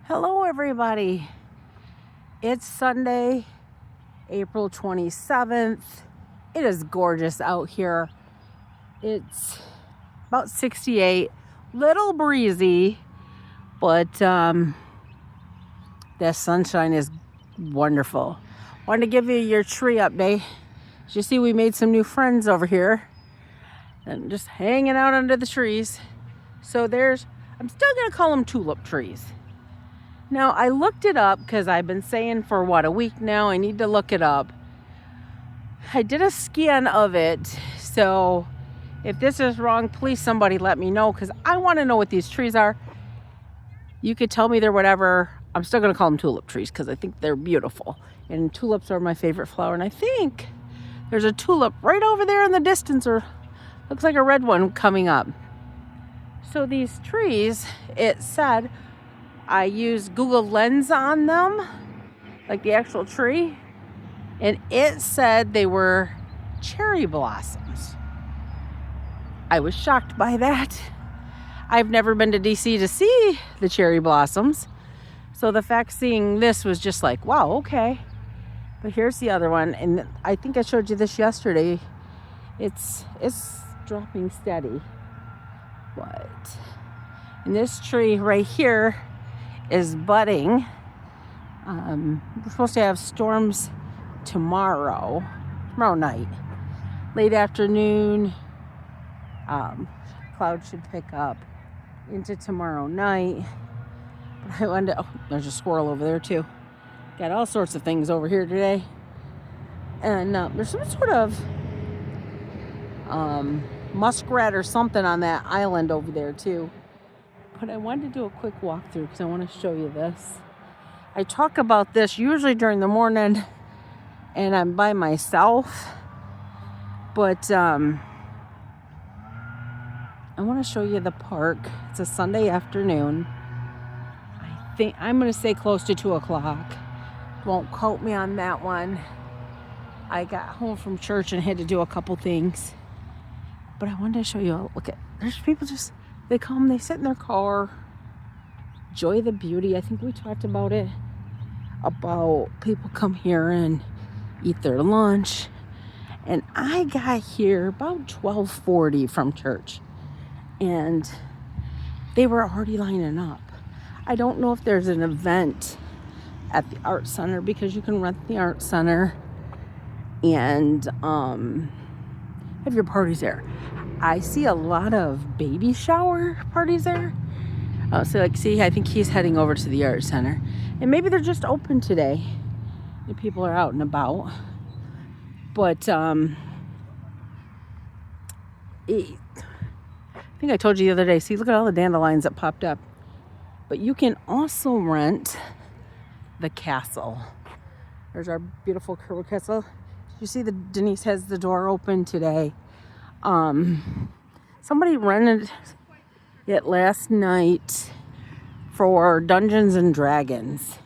Hello, everybody. It's Sunday, April 27th. It is gorgeous out here. It's about 68, little breezy, but the sunshine is wonderful. Wanted to give you your tree update. As you see, we made some new friends over here and just hanging out under the trees. So I'm still going to call them tulip trees. Now, I looked it up because I've been saying for a week now, I need to look it up. I did a scan of it, so if this is wrong, please somebody let me know because I want to know what these trees are. You could tell me they're whatever. I'm still going to call them tulip trees because I think they're beautiful. And tulips are my favorite flower. And I think there's a tulip right over there in the distance, or looks like a red one coming up. So these trees, it said, I used Google Lens on them, like the actual tree, and it said they were cherry blossoms. I was shocked by that. I've never been to DC to see the cherry blossoms, so the fact seeing this was just like, wow, okay. But here's the other one, and I think I showed you this yesterday. It's dropping steady, but and this tree right here is budding. We're supposed to have storms tomorrow night, late afternoon. Clouds should pick up into tomorrow night. But I wonder, there's a squirrel over there too. Got all sorts of things over here today. And there's some sort of muskrat or something on that island over there too. But I wanted to do a quick walkthrough because I want to show you this. I talk about this usually during the morning and I'm by myself. But I want to show you the park. It's a Sunday afternoon. I think I'm going to say close to 2 o'clock. Won't quote me on that one. I got home from church and had to do a couple things. But I wanted to show you, look at, there's people just, they come, they sit in their car, enjoy the beauty. I think we talked about it, about people come here and eat their lunch. And I got here about 12:40 from church. And they were already lining up. I don't know if there's an event at the art center because you can rent the art center and have your parties there. I see a lot of baby shower parties there. So like, see, I think he's heading over to the art center. And maybe they're just open today. The people are out and about. But I think I told you the other day, see, look at all the dandelions that popped up. But you can also rent the castle. There's our beautiful Kerwood Castle. You see, Denise has the door open today. Somebody rented it last night for Dungeons and Dragons.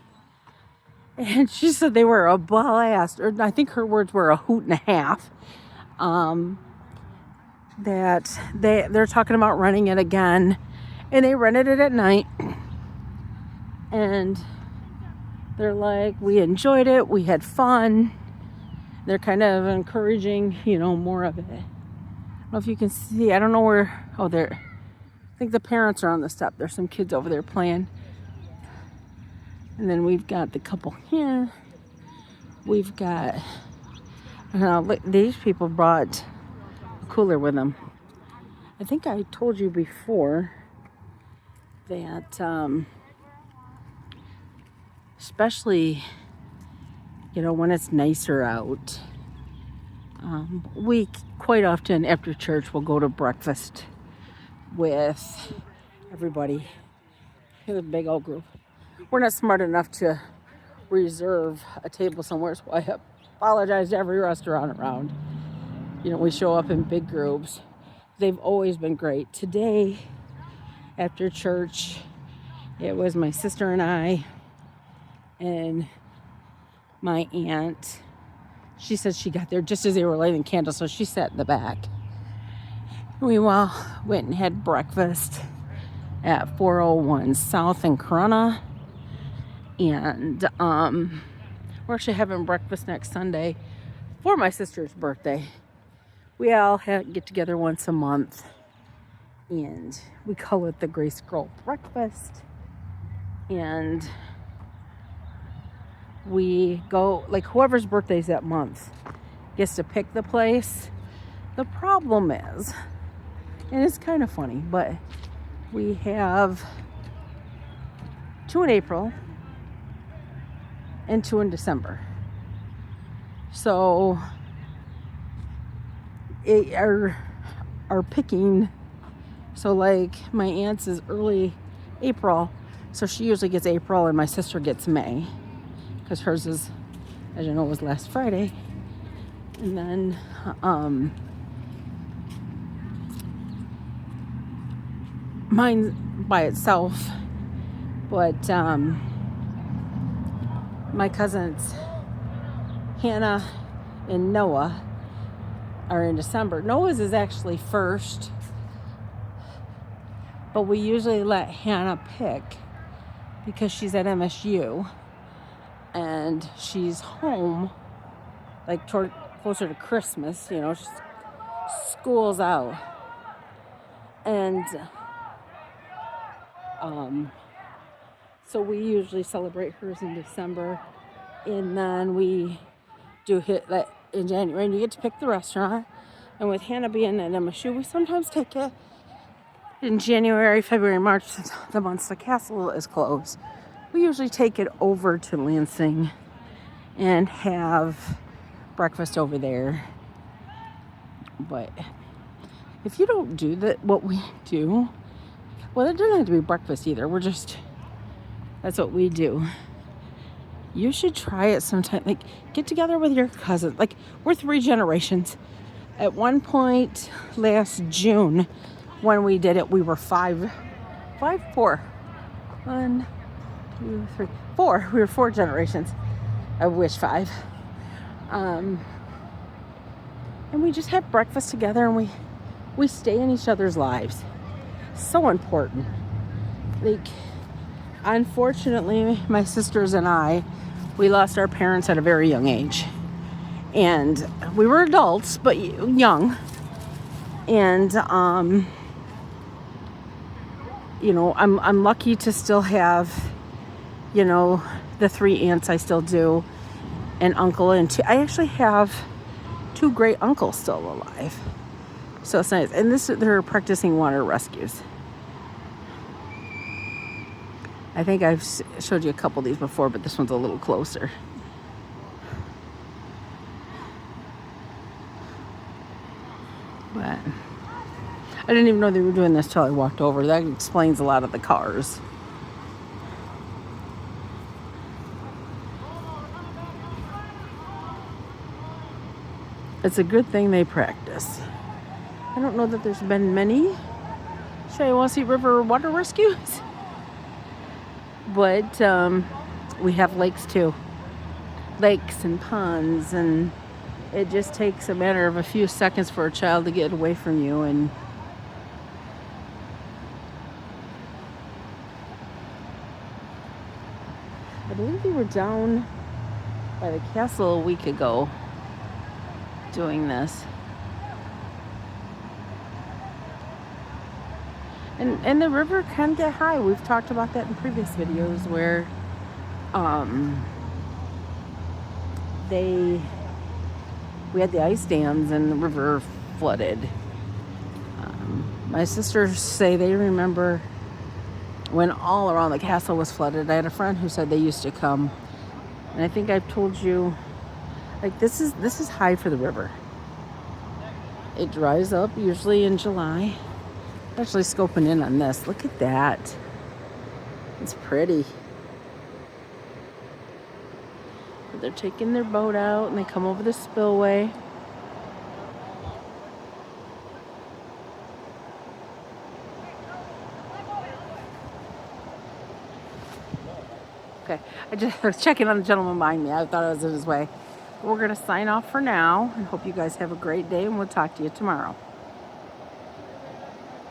And she said they were a blast, or I think her words were a hoot and a half. That they're talking about renting it again. And they rented it at night. And they're like, we enjoyed it, we had fun. They're kind of encouraging, more of it. I don't know if you can see, I don't know where, I think the parents are on the step. There's some kids over there playing. And then we've got the couple here. We've got, these people brought a cooler with them. I think I told you before that, especially, when it's nicer out, we quite often after church will go to breakfast with everybody in a big old group. We're not smart enough to reserve a table somewhere, so I apologize to every restaurant around. We show up in big groups. They've always been great. Today, after church, it was my sister and I and my aunt. She said she got there just as they were lighting candles, so she sat in the back. We went and had breakfast at 401 South in Corunna. And we're actually having breakfast next Sunday for my sister's birthday. We all get together once a month, and we call it the Grace Girl Breakfast. And we go, like, whoever's birthday's that month gets to pick the place. The problem is, and it's kind of funny, but we have 2 in April and 2 in December. So our picking, so like my aunt's is early April, so she usually gets April and my sister gets May, because hers is, as you know, was last Friday. And then mine's by itself, but my cousins Hannah and Noah are in December. Noah's is actually first, but we usually let Hannah pick because she's at MSU and she's home like closer to Christmas, you know, school's out. And so we usually celebrate hers in December, and then we do hit that in January, and you get to pick the restaurant. And with Hannah being at MSU, we sometimes take it in January, February, March, the months the castle is closed. We usually take it over to Lansing and have breakfast over there. But if you don't do what we do, well, it doesn't have to be breakfast either. That's what we do. You should try it sometime. Like, get together with your cousins. Like, we're 3 generations. At one point last June, when we did it, we were 4. 1, 2, 3, 4. We were 4 generations. I wish 5. And we just have breakfast together, and we stay in each other's lives. So important. Like, unfortunately, my sisters and I, we lost our parents at a very young age. And we were adults, but young. And, you know, I'm lucky to still have, you know, the 3 aunts I still do, an uncle, and 2. I actually have 2 great uncles still alive. So it's nice. And they're practicing water rescues. I think I've showed you a couple of these before, but this one's a little closer. But I didn't even know they were doing this till I walked over. That explains a lot of the cars. It's a good thing they practice. I don't know that there's been many Shiawassee River water rescues. But we have lakes too. Lakes and ponds, and it just takes a matter of a few seconds for a child to get away from you. And I believe we were down by the castle a week ago doing this. And the river can get high. We've talked about that in previous videos where we had the ice dams and the river flooded. My sisters say they remember when all around the castle was flooded. I had a friend who said they used to come, and I think I've told you, like, this is high for the river. It dries up usually in July. Actually scoping in on this. Look at that. It's pretty. They're taking their boat out and they come over the spillway. Okay, I was checking on the gentleman behind me. I thought I was in his way. We're going to sign off for now and hope you guys have a great day, and we'll talk to you tomorrow.